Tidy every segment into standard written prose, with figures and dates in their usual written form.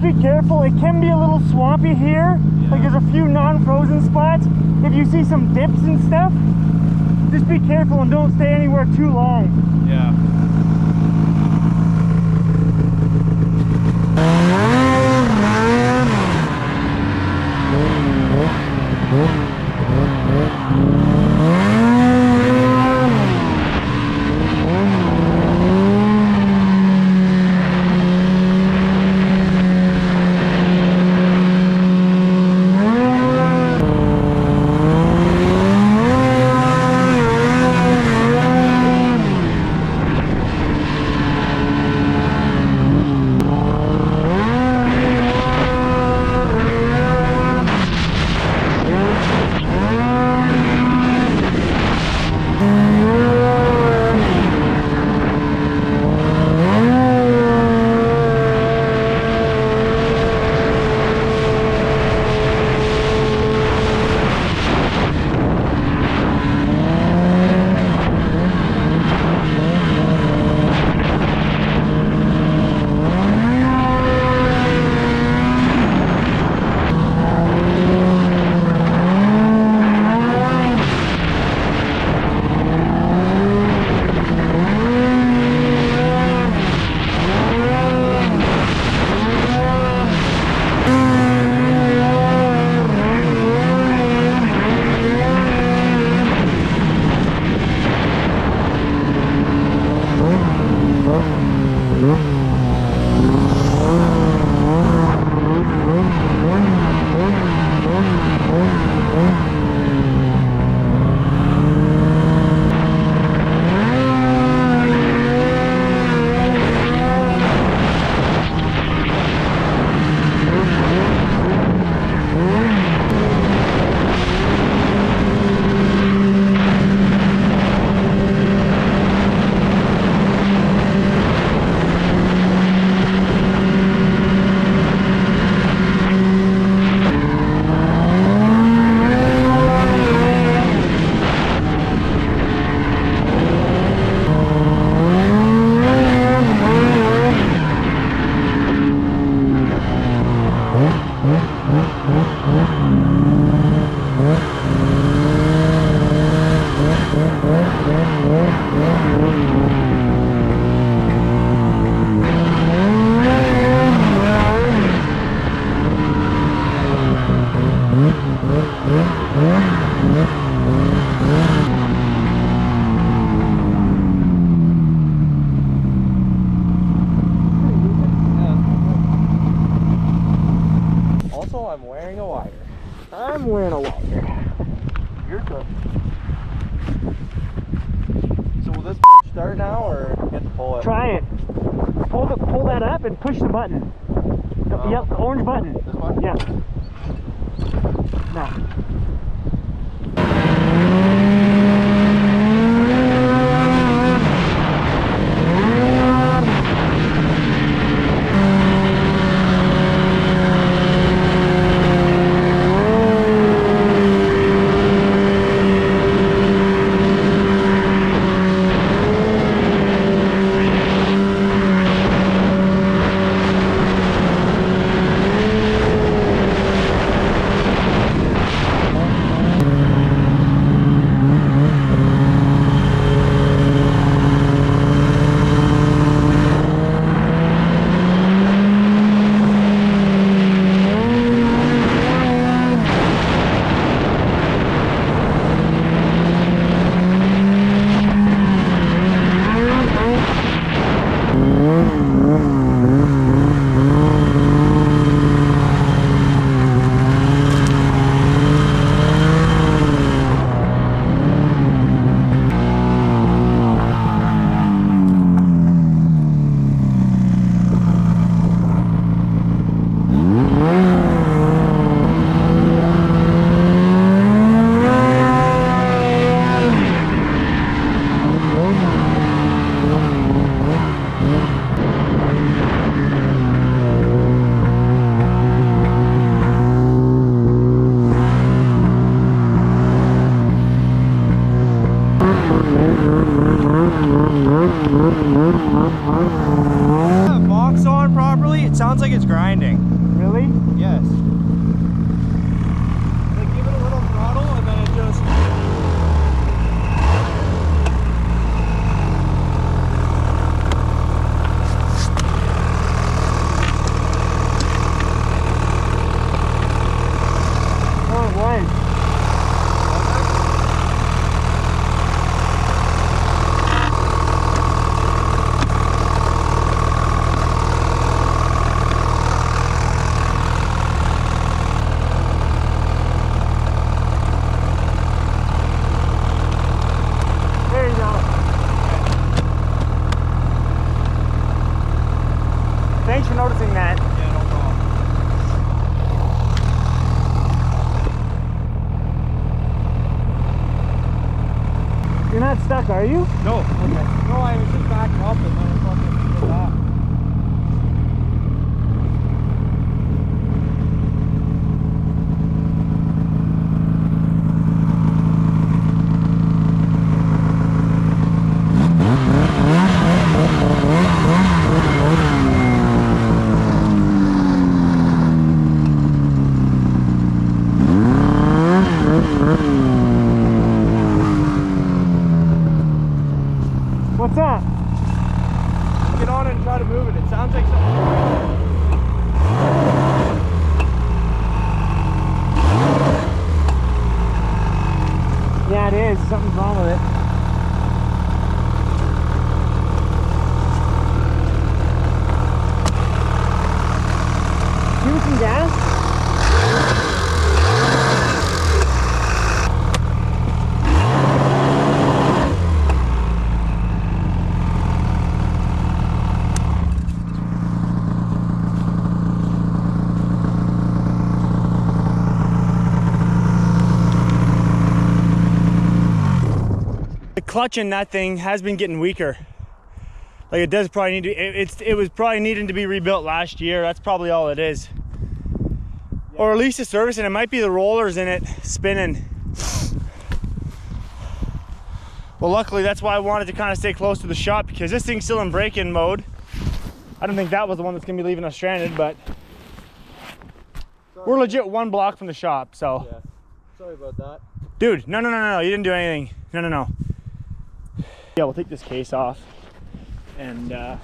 just be careful. It can be a little swampy here. Yeah. Like there's a few non-frozen spots. If you see some dips and stuff, just be careful and don't stay anywhere too long. Yeah. I'm wearing a wire. I'm wearing a wire. You're good. So will this bitch start now, or get to pull it? Try it. Pull that up and push the button. Yep, the orange button. This button? Yeah. Now. The box on properly, it sounds like it's grinding. stuck, are you? No. Okay. No, I was just backing up and then I fucking hit back. What's that? Get on it and try to move it. It sounds like something. Yeah, it is. Something's wrong with it. Give it some gas. The clutch in that thing has been getting weaker. Like, it does probably need to, it was probably needing to be rebuilt last year. That's probably all it is. Yeah. Or at least a service, and it might be the rollers in it spinning. Well, luckily that's why I wanted to kind of stay close to the shop, because this thing's still in break-in mode. I don't think that was the one that's gonna be leaving us stranded, but we're legit 1 block from the shop, so. Yeah. Sorry about that. Dude, no, you didn't do anything. No. Yeah, we'll take this case off and oh.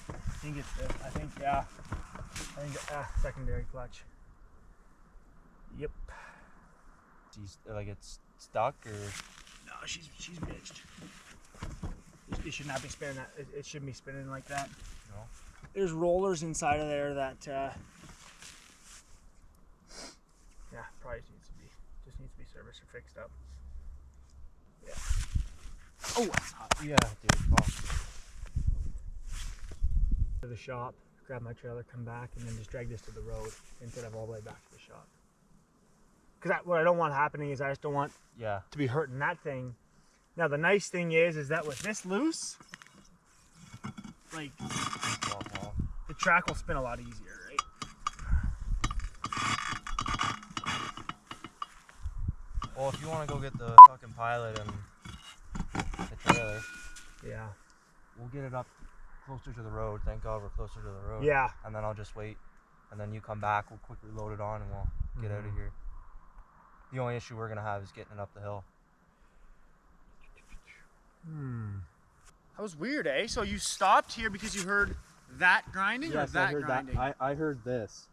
I think it's this. I think secondary clutch. Yep. Like it's stuck or? No, she's bitched. It should not be spinning that. It shouldn't be spinning like that. No. There's rollers inside of there that yeah, probably just needs to be serviced or fixed up. Yeah. Oh, that's hot. Yeah, dude. Fuck. To the shop, grab my trailer, come back, and then just drag this to the road instead of all the way back to the shop. Because what I don't want happening is I just don't want to be hurting that thing. Now the nice thing is that with this loose, like the track will spin a lot easier, right? Well, if you want to go get the fucking pilot and the trailer, yeah, we'll get it up closer to the road. Thank God we're closer to the road. Yeah. And then I'll just wait, and then you come back. We'll quickly load it on, and we'll get out of here. The only issue we're gonna have is getting it up the hill. That was weird, eh? So you stopped here because you heard that grinding, or that grinding? That. I heard this.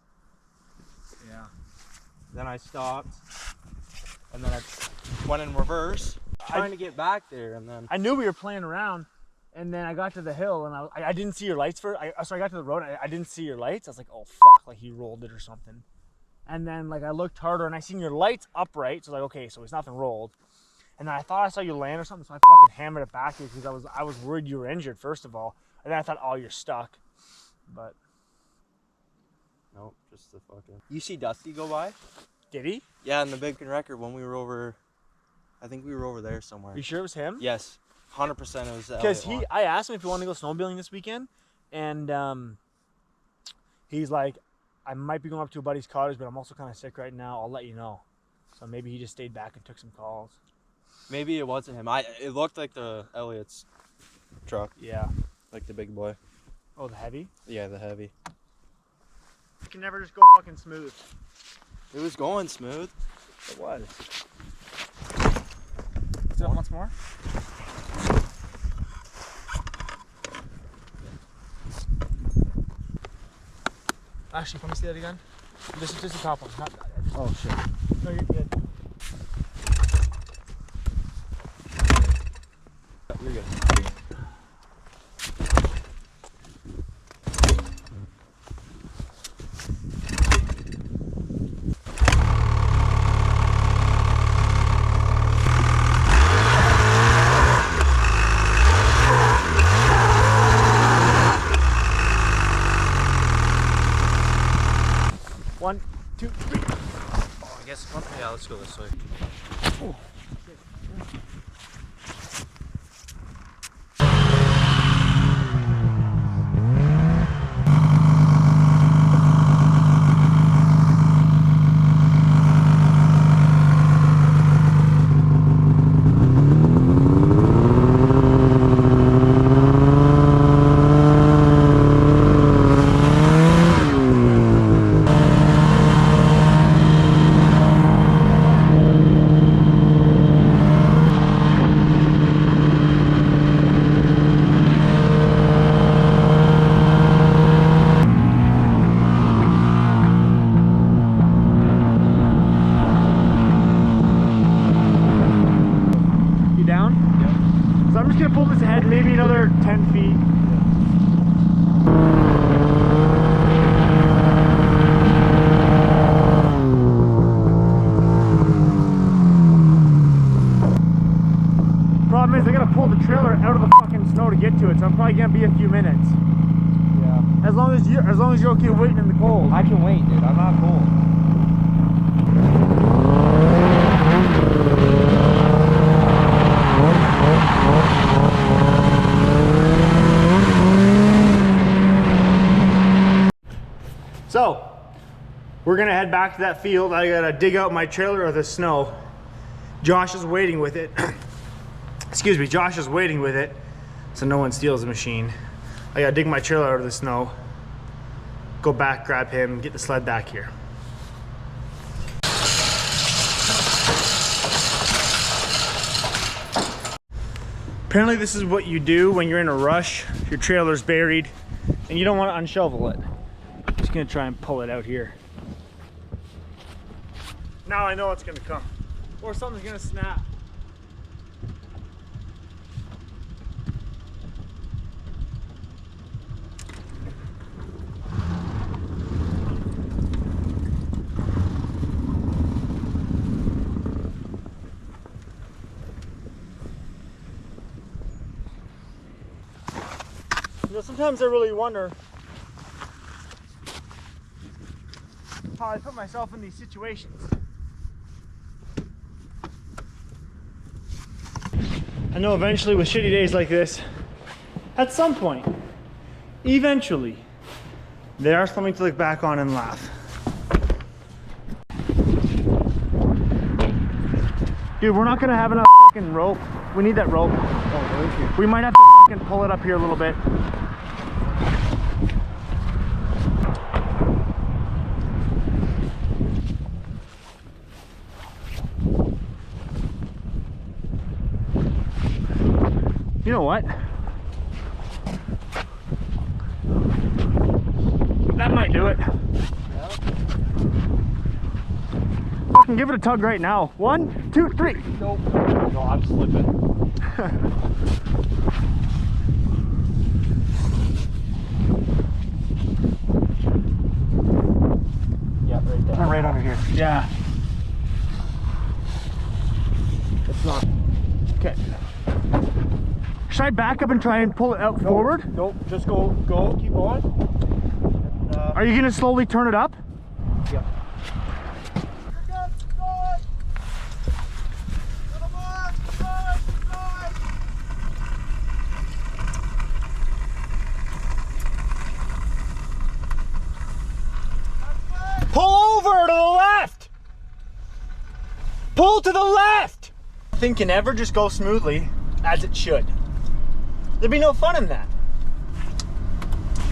Yeah. Then I stopped, and then I went in reverse, trying to get back there, and then I knew we were playing around, and then I got to the hill, and I didn't see your lights first. So I got to the road, and I didn't see your lights. I was like, oh fuck, like he rolled it or something. And then like I looked harder, and I seen your lights upright. So I was like, okay, so it's nothing rolled. And then I thought I saw you land or something, so I fucking hammered it back here because I was worried you were injured first of all, and then I thought, oh, you're stuck. But nope, just the fucking. You see Dusty go by? Did he? Yeah, in the Bacon Record when we were over. I think we were over there somewhere. Are you sure it was him? Yes, 100% it was. Because I asked him if he wanted to go snowmobiling this weekend, and he's like, I might be going up to a buddy's cottage, but I'm also kind of sick right now. I'll let you know. So maybe he just stayed back and took some calls. Maybe it wasn't him. It looked like the Elliot's truck. Yeah. Like the big boy. Oh, the heavy? Yeah, the heavy. You can never just go fucking smooth. It was going smooth. It was. Do it once more? Actually, let me see that again. This is just the top one. Not that. Oh shit. No, you're good. You're good. let's go this way. Oh. So I'm just gonna pull this ahead maybe another 10 feet. Problem is I gotta pull the trailer out of the fucking snow to get to it, so I'm probably gonna be a few minutes. Yeah. As long as you're okay waiting in the cold. I can wait, dude. I'm not cold. So, we're gonna head back to that field. I gotta dig out my trailer of the snow. Josh is waiting with it. Excuse me, Josh is waiting with it so no one steals the machine. I gotta dig my trailer out of the snow, go back, grab him, get the sled back here. Apparently this is what you do when you're in a rush, your trailer's buried, and you don't want to unshovel it. Just gonna try and pull it out here. Now I know it's gonna come. Or something's gonna snap. You know, sometimes I really wonder how I put myself in these situations. I know eventually with shitty days like this, at some point, eventually, they are something to look back on and laugh. Dude, we're not gonna have enough fucking rope. We need that rope. Oh, really? We might have to fucking pull it up here a little bit. You know what? That might do it. Yeah. Fucking give it a tug right now. 1, 2, 3. Nope. No, I'm slipping. Yeah, right there. Right under here. Yeah. It's not. Okay. Should I back up and try and pull it out forward? Nope, just go, keep going. And, are you gonna slowly turn it up? Yeah. Pull over to the left! Pull to the left! Nothing can ever just go smoothly as it should. There'd be no fun in that.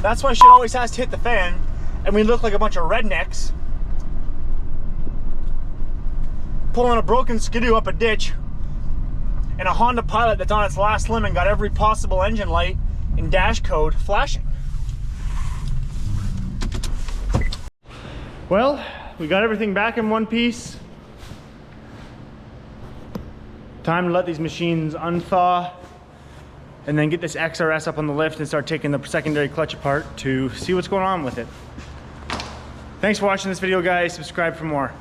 That's why shit always has to hit the fan, and we look like a bunch of rednecks pulling a broken skidoo up a ditch and a Honda Pilot that's on its last limb and got every possible engine light and dash code flashing. Well, we got everything back in one piece. Time to let these machines unthaw and then get this XRS up on the lift and start taking the secondary clutch apart to see what's going on with it. Thanks for watching this video, guys. Subscribe for more.